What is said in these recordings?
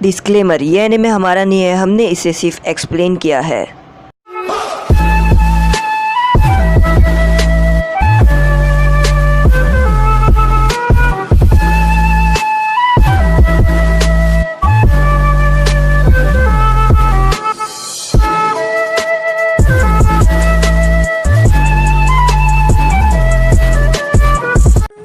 Disclaimer, ये anime हमारा नहीं है, हमने इसे सिर्फ एक्सप्लेन किया है।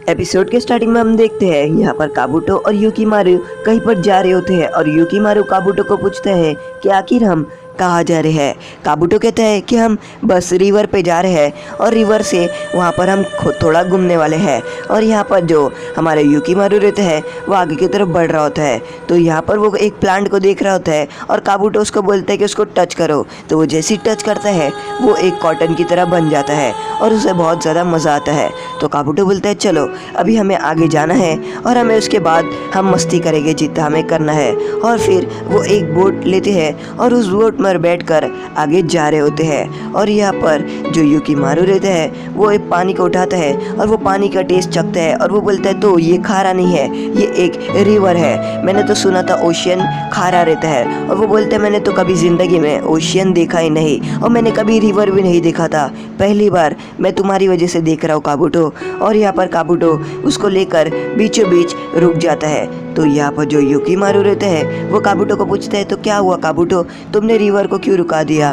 एपिसोड के स्टार्टिंग में हम देखते हैं यहाँ पर काबुटो और युकीमारू कहीं पर जा रहे होते हैं और युकीमारू काबुटो को पूछते हैं कि आखिर हम कहाँ जा रहे हैं। काबुटो कहता है कि हम बस रिवर पे जा रहे हैं और रिवर से वहाँ पर हम थोड़ा घूमने वाले हैं। और यहाँ पर जो हमारे युकीमारू रहते हैं वो आगे की तरफ बढ़ रहा होता है, तो यहाँ पर वो एक प्लांट को देख रहा होता है और काबुटो उसको बोलता है कि उसको टच करो। तो वो जैसे ही टच करता है वो एक कॉटन की तरह बन जाता है और उसे बहुत ज़्यादा मज़ा आता है। तो काबुटो बोलता है चलो अभी हमें आगे जाना है और हमें उसके बाद हम मस्ती करेंगे जितना हमें करना है। और फिर वो एक बोट लेते हैं और उस बोट में बैठकर आगे जा रहे होते हैं। और यहाँ पर जो युकीमारू रहता है वो एक पानी को उठाता है और वो पानी का टेस्ट चखता है और वो बोलता है तो ये खारा नहीं है, ये एक रिवर है, मैंने तो सुना था ओशियन खारा रहता है। और वो बोलता है मैंने तो कभी ज़िंदगी में ओशियन देखा ही नहीं और मैंने कभी रिवर भी नहीं देखा था, पहली बार मैं तुम्हारी वजह से देख रहा हूँ काबुटो। और यहाँ पर काबुटो उसको लेकर बीचों बीच रुक जाता है। तो यहाँ पर जो युकीमारू रहते हैं वो काबुटो को पूछता है तो क्या हुआ काबुटो, तुमने रिवर को क्यों रुका दिया,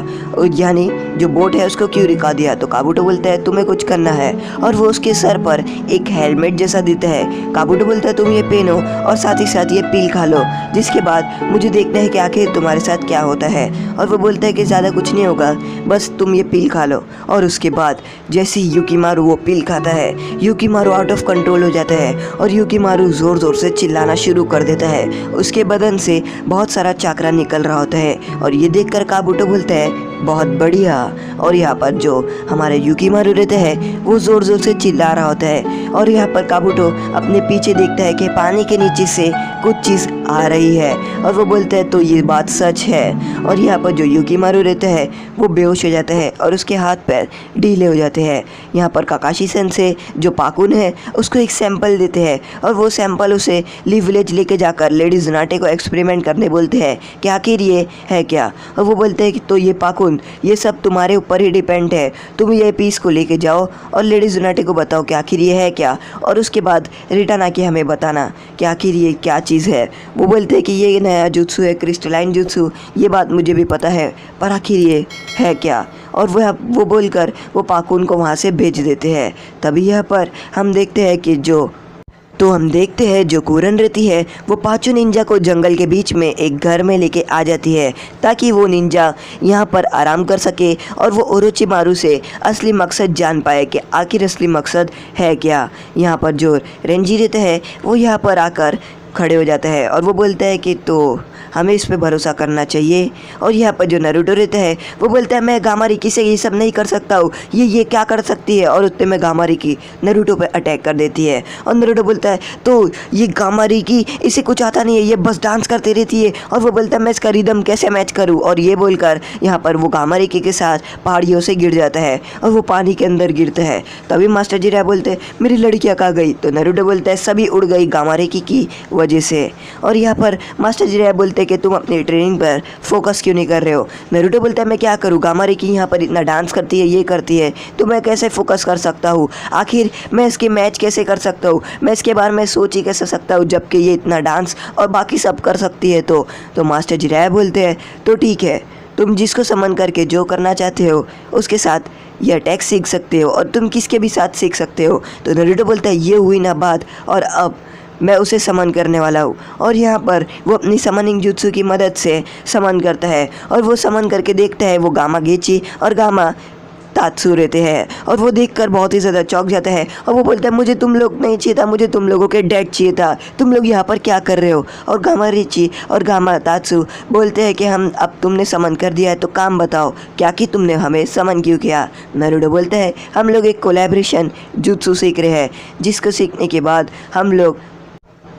यानी जो बोट है उसको क्यों रुका दिया। तो काबुटो बोलता है तुम्हें कुछ करना है और वो उसके सर पर एक हेलमेट जैसा देता है। काबुटो बोलता है तुम ये पहनो और साथ ही साथ ये पील खा लो, जिसके बाद मुझे देखना है कि आखिर तुम्हारे साथ क्या होता है। और वो बोलता है कि ज़्यादा कुछ नहीं होगा, बस तुम ये पील खा लो। और उसके बाद जैसे ही युकीमारू वो पील खाता है युकीमारू आउट ऑफ कंट्रोल हो जाता है और युकीमारू ज़ोर ज़ोर से चिल्लाना शुरू कर देता है। उसके बदन से बहुत सारा चाकरा निकल रहा होता है और ये देखकर काबुटो बोलता है बहुत बढ़िया। और यहाँ पर जो हमारे युकीमारू रहते हैं वो ज़ोर ज़ोर से चिल्ला रहा होता है। और यहाँ पर काबुटो अपने पीछे देखता है कि पानी के नीचे से कुछ चीज़ आ रही है और वो बोलता है तो ये बात सच है। और यहाँ पर जो युकीमारू रहता है वो बेहोश हो जाता है और उसके हाथ पैर ढीले हो जाते हैं। यहाँ पर काकाशी सेंसे जो पाकुन है उसको एक सैंपल देते हैं और वो सैंपल उसे ली विलेज लेके जाकर लेडी जुनाटे को एक्सपेरिमेंट करने बोलते हैं कि आखिर ये है क्या। और वो बोलते हैं कि तो ये पाकुन ये सब तुम्हारे ऊपर ही डिपेंड है, तुम ये पीस को लेके जाओ और लेडी जुनाटे को बताओ कि आखिर ये है क्या, और उसके बाद रिटर्न आके हमें बताना कि आखिर ये क्या चीज़ है। वो बोलते हैं कि ये नया जुत्सु है, क्रिस्टलाइन जुत्सु, ये बात मुझे भी पता है, पर आखिर ये है क्या। और वो बोलकर वो पाकुन को वहाँ से भेज देते हैं। तभी यहाँ पर हम देखते हैं कि हम देखते हैं जो कुरन रहती है वो पांचों निंजा को जंगल के बीच में एक घर में लेके आ जाती है ताकि वो निंजा यहाँ पर आराम कर सके और वो ओरोचिमारू से असली मकसद जान पाए कि आखिर असली मकसद है क्या। यहाँ पर जो रेंजी रहते हैं वो यहाँ पर आकर खड़े हो जाता है और वो बोलता है कि तो हमें इस पे भरोसा करना चाहिए। और यहाँ पर जो नारुतो रहता है वो बोलता है मैं गामारिकी से ये सब नहीं कर सकता हूँ, ये क्या कर सकती है। और उतने में गामारिकी नारुतो पे अटैक कर देती है और नारुतो बोलता है तो ये गामारिकी इसे कुछ आता नहीं है, ये बस डांस करती रहती है। और वो बोलता है मैं इसका रिदम कैसे मैच करूँ। और ये बोलकर यहाँ पर वो गामारिकी के साथ पहाड़ियों से गिर जाता है और वो पानी के अंदर गिरता है। तभी मास्टर जिराया बोलते हैं मेरी लड़कियाँ कहाँ गई। तो नारुतो बोलता है सभी उड़ गई गामारिकी की वजह से। और यहाँ पर मास्टर जिराया बोलते कि तुम अपनी ट्रेनिंग पर फोकस क्यों नहीं कर रहे हो। नारुतो बोलता है मैं क्या करूँ, गामारिकी यहाँ पर इतना डांस करती है, ये करती है, तो मैं कैसे फोकस कर सकता हूँ, आखिर मैं इसके मैच कैसे कर सकता हूँ, मैं इसके बारे में सोच ही कैसे सकता हूँ जबकि ये इतना डांस और बाकी सब कर सकती है। तो मास्टर जिराया बोलते हैं तो ठीक है, तुम जिसको समन करके जो करना चाहते हो उसके साथ ये अटैक सीख सकते हो और तुम किसके भी साथ सीख सकते हो। तो नारुतो बोलता है ये हुई ना बात, और अब मैं उसे समन करने वाला हूँ। और यहाँ पर वो अपनी समनिंग जुत्सु की मदद से समन करता है और वो समन करके देखता है वो गामा गेची और गामा तात्सु रहते हैं। और वो देखकर बहुत ही ज़्यादा चौंक जाता है और वो बोलता है मुझे तुम लोग नहीं चाहिए था, मुझे तुम लोगों के डेड चाहिए था, तुम लोग यहाँ पर क्या कर रहे हो। और गामा रिची और गामा तात्सु बोलते हैं कि हम अब तुमने समन कर दिया है तो काम बताओ क्या कि तुमने हमें समन क्यों किया। नारुतो बोलता है हम लोग एक कोलैबोरेशन जुत्सु सीख रहे हैं जिसको सीखने के बाद हम लोग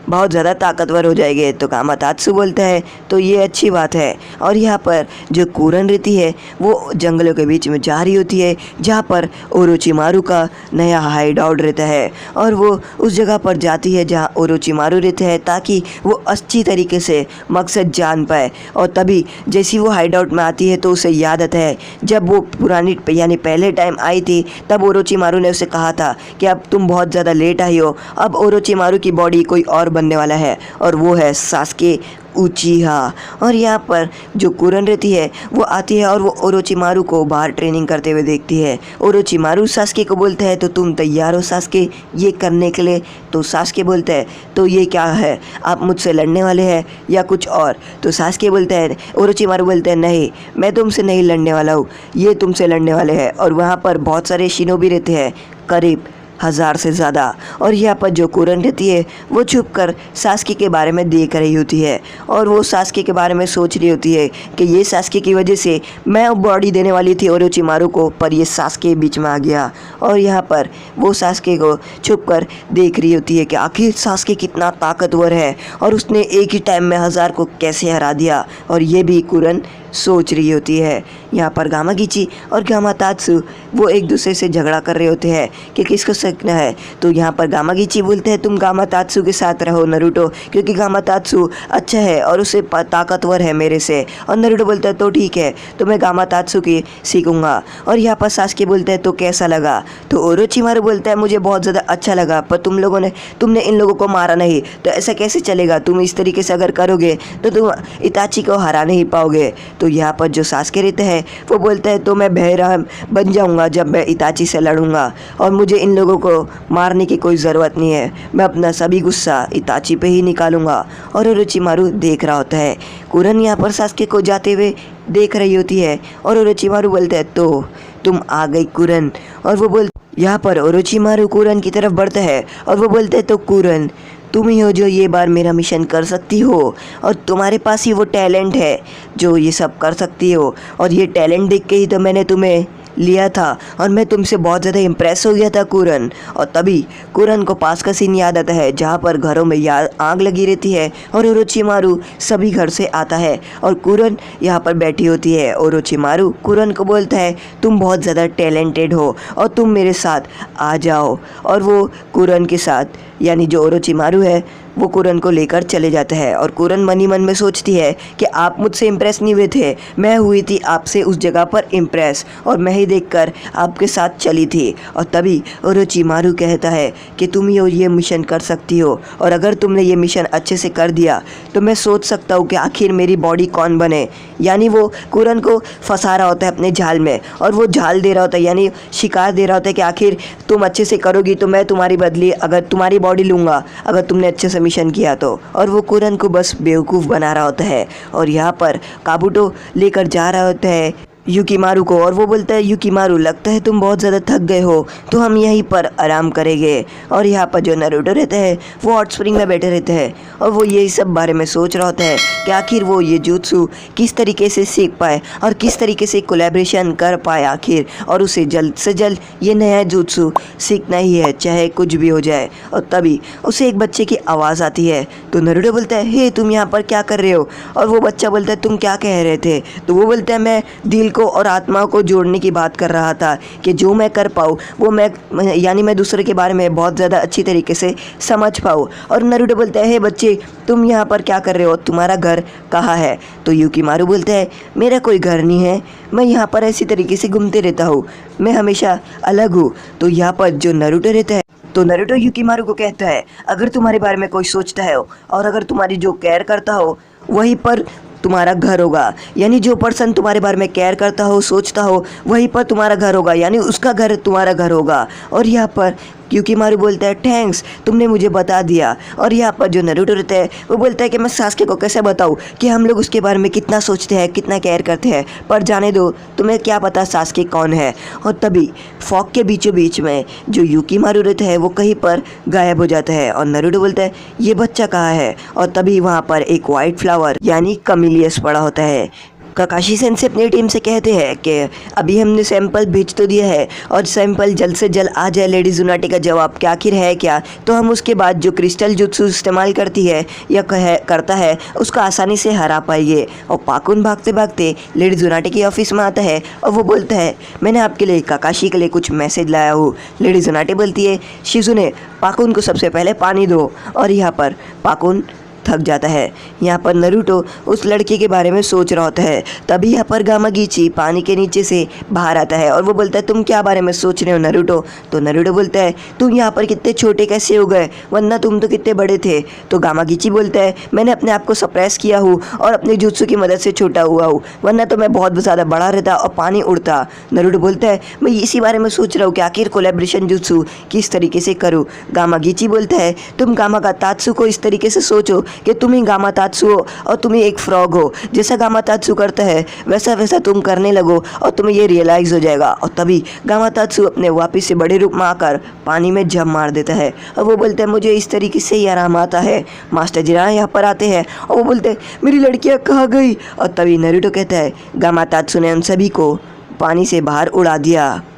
बहुत ज़्यादा ताकतवर हो जाएंगे। तो कामातात्सु बोलता है तो ये अच्छी बात है। और यहाँ पर जो कुरन रहती है वो जंगलों के बीच में जा रही होती है जहाँ पर ओरोचिमारू का नया हाइड आउट रहता है, और वो उस जगह पर जाती है जहाँ ओरोचिमारू रहते हैं ताकि वो अच्छी तरीके से मकसद जान पाए। और तभी जैसी वो हाइड आउट में आती है तो उसे याद आता है जब वो पुरानी यानी पहले टाइम आई थी तब ओरोचिमारू ने उसे कहा था कि अब तुम बहुत ज़्यादा लेट आई हो, अब ओरोचिमारू की बॉडी कोई और बनने वाला है और वो है सास्के उचिहा। और यहाँ पर जो कुरन रहती है वो आती है और वो ओरोचिमारू को बाहर ट्रेनिंग करते हुए देखती है। ओरोचिमारू सास्के को बोलता है तो तुम तैयार हो सास्के ये करने के लिए? तो सास्के बोलता है तो ये क्या है, आप मुझसे लड़ने वाले हैं या कुछ और? तो सास्के बोलता है, ओरोचिमारू बोलता है नहीं मैं तुमसे नहीं लड़ने वाला हूँ, ये तुमसे लड़ने वाले हैं। और वहाँ पर बहुत सारे शिनोबी रहते हैं, करीब 1000 से ज़्यादा। और यहाँ पर जो कुरन रहती है वो छुप कर सास्के के बारे में देख रही होती है और वो सास्के के बारे में सोच रही होती है कि ये सास्के की वजह से मैं बॉडी देने वाली थी ओरोचिमारू को, पर ये सास्के बीच में आ गया। और यहाँ पर वो सास्के को छुप कर देख रही होती है कि आखिर सास्के कितना ताकतवर है और उसने एक ही टाइम में 1000 को कैसे हरा दिया। और ये भी कुरन सोच रही होती है। यहाँ पर गामागीची और गामातात्सु वो एक दूसरे से झगड़ा कर रहे होते हैं कि किसको सीखना है। तो यहाँ पर गामागीची बोलते हैं तुम गामातात्सु के साथ रहो नरूटो, क्योंकि गामातात्सु अच्छा है और उसे ताकतवर है मेरे से। और नरूटो बोलता है तो ठीक है तो मैं गामातात्सु की सीखूंगा। और यहाँ पर सास्के बोलते हैं तो कैसा लगा? तो ओरोचिमारू बोलता है मुझे बहुत ज़्यादा अच्छा लगा, पर तुमने इन लोगों को मारा नहीं, तो ऐसा कैसे चलेगा? तुम इस तरीके से अगर करोगे तो तुम इताची को हरा नहीं पाओगे। तो यहाँ पर जो सास्के रहते हैं वो बोलते हैं तो मैं बहरा बन जाऊँगा जब मैं इताची से लड़ूंगा, और मुझे इन लोगों को मारने की कोई ज़रूरत नहीं है, मैं अपना सभी गुस्सा इताची पे ही निकालूंगा। और ओरोचिमारू देख रहा होता है। कुरन यहाँ पर सास्के को जाते हुए देख रही होती है और ओरोचिमारू बोलता है तो तुम आ गई कुरन। और वो यहाँ पर ओरोचिमारू कुरन की तरफ बढ़ता है और वो बोलते हैं तो कुरन तुम ही हो जो ये बार मेरा मिशन कर सकती हो, और तुम्हारे पास ही वो टैलेंट है जो ये सब कर सकती हो, और ये टैलेंट देख के ही तो मैंने तुम्हें लिया था और मैं तुमसे बहुत ज़्यादा इम्प्रेस हो गया था कुरन। और तभी कुरन को पास का सीन याद आता है जहाँ पर घरों में आग लगी रहती है और ओरोचिमारू सभी घर से आता है और कुरन यहाँ पर बैठी होती है। ओरोचिमारू कुरन को बोलता है तुम बहुत ज़्यादा टैलेंटेड हो और तुम मेरे साथ आ जाओ। और वो कुरन के साथ यानी जो ओरोचिमारू है वो कुरन को लेकर चले जाता है। और कुरन मन ही मन में सोचती है कि आप मुझसे इम्प्रेस नहीं हुए थे, मैं हुई थी आपसे उस जगह पर इम्प्रेस, और मैं ही देखकर आपके साथ चली थी। और तभी ओरोचिमारू कहता है कि तुम ही ये मिशन कर सकती हो, और अगर तुमने ये मिशन अच्छे से कर दिया तो मैं सोच सकता हूँ कि आखिर मेरी बॉडी कौन बने। यानी वो कुरन को फंसा रहा होता है अपने जाल में, और वो जाल दे रहा होता है यानी शिकार दे रहा होता है कि आखिर तुम अच्छे से करोगी तो मैं तुम्हारी बदली अगर तुम्हारी बॉडी लूँगा अगर तुमने अच्छे से मिशन किया तो। और वो कुरन को बस बेवकूफ़ बना रहा होता है। और यहाँ पर काबुटो लेकर जा रहा होता है युकीमारू को, और वो बोलता है युकीमारू लगता है तुम बहुत ज़्यादा थक गए हो तो हम यहीं पर आराम करेंगे। और यहाँ पर जो नरूटो रहता है वो हॉट स्प्रिंग में बैठे रहते हैं और वो यही सब बारे में सोच रहा होता है कि आखिर वो ये jutsu किस तरीके से सीख पाए और किस तरीके से कोलैबोरेशन कर पाए आखिर, और उसे जल्द से जल्द ये नया jutsu सीखना ही है चाहे कुछ भी हो जाए। और तभी उसे एक बच्चे की आवाज़ आती है। तो नरूटो बोलता है हे तुम यहाँ पर क्या कर रहे हो? और वो बच्चा बोलता है तुम क्या कह रहे थे? तो वो बोलता है मैं दिल को और आत्मा को जोड़ने की बात कर रहा था कि जो मैं कर पाऊँ वो मैं दूसरे के बारे में बहुत ज़्यादा अच्छी तरीके से समझ पाऊँ। और नरूटो बोलता है हे बच्चे तुम यहाँ पर क्या कर रहे हो, तुम्हारा घर कहाँ है? तो युकीमारू बोलता है मेरा कोई घर नहीं है, मैं यहाँ पर ऐसी तरीके से घूमते रहता हूँ, मैं हमेशा अलग हूँ। तो यहाँ पर जो नरूटो रहता है तो नरूटो युकीमारू को कहता है अगर तुम्हारे बारे में कोई सोचता है और अगर तुम्हारी जो केयर करता हो वहीं पर तुम्हारा घर होगा, यानी जो पर्सन तुम्हारे बारे में केयर करता हो सोचता हो वहीं पर तुम्हारा घर होगा, यानी उसका घर तुम्हारा घर होगा। और यहाँ पर युकीमारू बोलता है थैंक्स तुमने मुझे बता दिया। और यहाँ पर जो नरूटो रहता है वो बोलता है कि मैं सास्के को कैसे बताऊँ कि हम लोग उसके बारे में कितना सोचते हैं कितना केयर करते हैं, पर जाने दो तुम्हें क्या पता सास्के कौन है। और तभी फॉग के बीचों बीच में जो युकीमारू रहता है वो कहीं पर गायब हो जाता है और नरूटो बोलता है ये बच्चा कहाँ है? और तभी वहाँ पर एक वाइट फ्लावर यानी कमिलियस पड़ा होता है। काकाशी सेंसे अपनी टीम से कहते हैं कि अभी हमने सैंपल भेज तो दिया है और सैंपल जल्द से जल्द आ जाए लेडी जुनाटी का जवाब क्या आखिर है क्या, तो हम उसके बाद जो क्रिस्टल जुत्सु इस्तेमाल करती है या करता है उसको आसानी से हरा पाएंगे। और पाकुन भागते भागते लेडी जुनाटी की ऑफिस में आता है और वो बोलता है मैंने आपके लिए काकाशी के लिए कुछ मैसेज लाया हूँ। लेडी जुनाटी बोलती है शिजुने पाकुन को सबसे पहले पानी दो, और यहाँ पर पाकुन थक जाता है। यहाँ पर नरूटो उस लड़के के बारे में सोच रहा होता है। तभी यहाँ पर गामागीची पानी के नीचे से बाहर आता है और वो बोलता है तुम क्या बारे में सोच रहे हो नरूटो। तो नरूटो बोलता है तुम यहाँ पर कितने छोटे कैसे हो गए, वरना तुम तो कितने बड़े थे। तो गामागीची बोलता है मैंने अपने आप को सप्रेस किया हूँ और अपने जुत्सु की मदद से छोटा हुआ हूँ, वरना तो मैं बहुत ज़्यादा बड़ा रहता और पानी उड़ता। नरूटो बोलता है मैं इसी बारे में सोच रहा हूँ कि आखिर कोलैबोरेशन जुत्सु किस तरीके से करूँ। गामागीची बोलता है तुम गामा का तात्सु को इस तरीके से सोचो कि तुम ही गामा तात्सु हो और तुम ही एक फ्रॉग हो। जैसा गामा तात्सु करता है वैसा वैसा तुम करने लगो और तुम्हें ये रियलाइज़ हो जाएगा। और तभी गामा तात्सु अपने वापस से बड़े रूप में आकर पानी में जंप मार देता है और वो बोलते हैं मुझे इस तरीके से ही आराम आता है। मास्टर जिराना यहाँ पर आते हैं और वो बोलते हैं मेरी लड़कियाँ कहाँ गई। और तभी नरूटो कहता है गामा तात्सु ने उन सभी को पानी से बाहर उड़ा दिया।